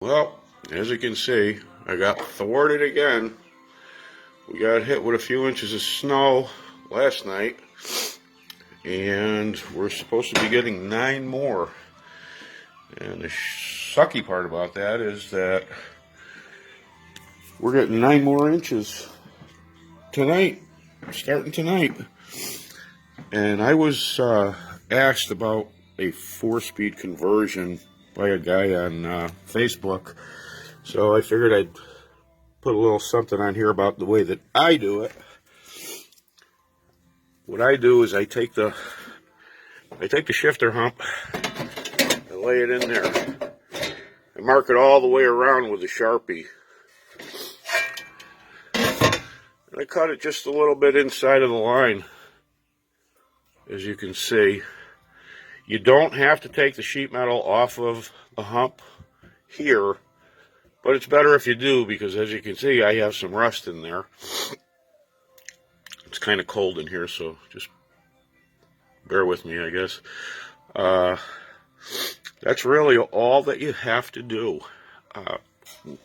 Well, as you can see, I got thwarted again. We got hit with a few inches of snow last night, and we're supposed to be getting 9 more. And the sucky part about that is that we're getting 9 more inches tonight, starting tonight. And I was asked about a 4-speed conversion by a guy on Facebook, so I figured I'd put a little something on here about the way that I do it. What I do is I take the shifter hump and lay it in there. I mark it all the way around with a Sharpie. And I cut it just a little bit inside of the line, as you can see. You don't have to take the sheet metal off of the hump here, but it's better if you do, because as you can see, I have some rust in there. It's kind of cold in here, so just bear with me, I guess. That's really all that you have to do.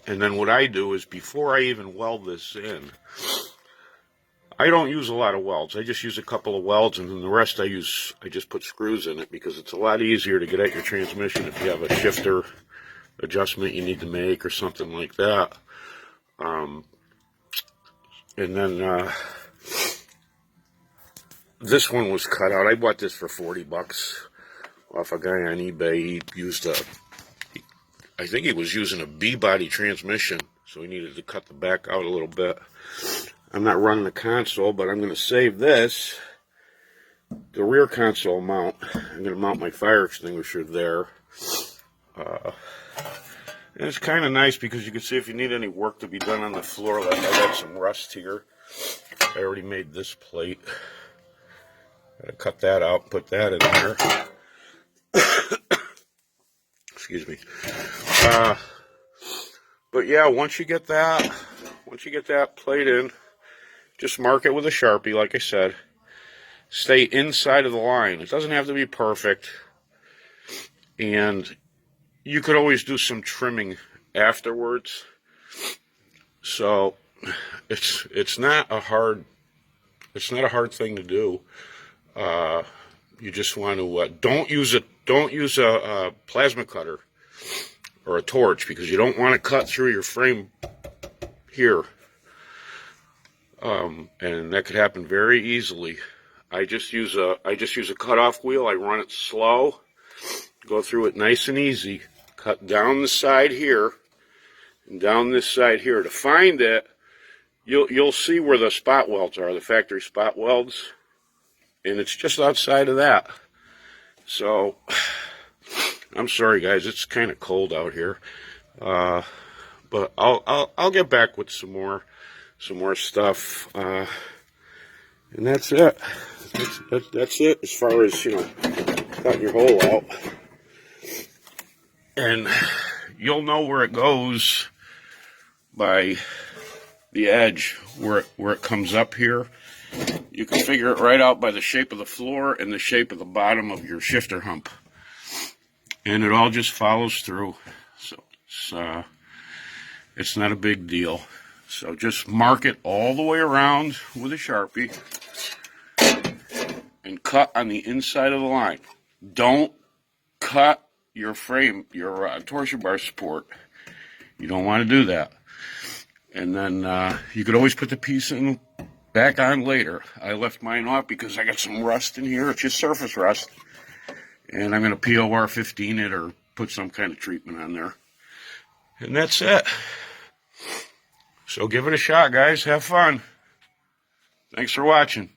And then what I do is, before I even weld this in, I don't use a lot of welds. I just use a couple of welds, and then the rest I just put screws in it, because it's a lot easier to get at your transmission if you have a shifter adjustment you need to make or something like that. And then this one was cut out. I bought this for $40 off a guy on eBay. He used I think he was using a B-body transmission, so he needed to cut the back out a little bit. I'm not running the console, but I'm going to save this, the rear console mount. I'm going to mount my fire extinguisher there. And it's kind of nice because you can see if you need any work to be done on the floor. Like, I got some rust here. I already made this plate. Gotta cut that out, put that in there. Excuse me. But yeah, once you get that plate in, just mark it with a Sharpie, like I said. Stay inside of the line. It doesn't have to be perfect. And you could always do some trimming afterwards. So it's not a hard thing to do. You just want to don't use a plasma cutter or a torch, because you don't want to cut through your frame here. And that could happen very easily. I just use a cutoff wheel. I run it slow, go through it nice and easy, cut down the side here and down this side here. To find it, you'll see where the spot welds are, the factory spot welds, and it's just outside of that. So I'm sorry, guys, it's kind of cold out here, but I'll get back with some more stuff, and that's it. That's it as far as, cutting your hole out. And you'll know where it goes by the edge, where it comes up here. You can figure it right out by the shape of the floor and the shape of the bottom of your shifter hump. And it all just follows through. So it's not a big deal. So just mark it all the way around with a Sharpie and cut on the inside of the line. Don't cut your frame, your torsion bar support. You don't want to do that. And then you could always put the piece back on later. I left mine off because I got some rust in here. It's just surface rust. And I'm going to POR 15 it or put some kind of treatment on there. And that's it. So give it a shot, guys. Have fun. Thanks for watching.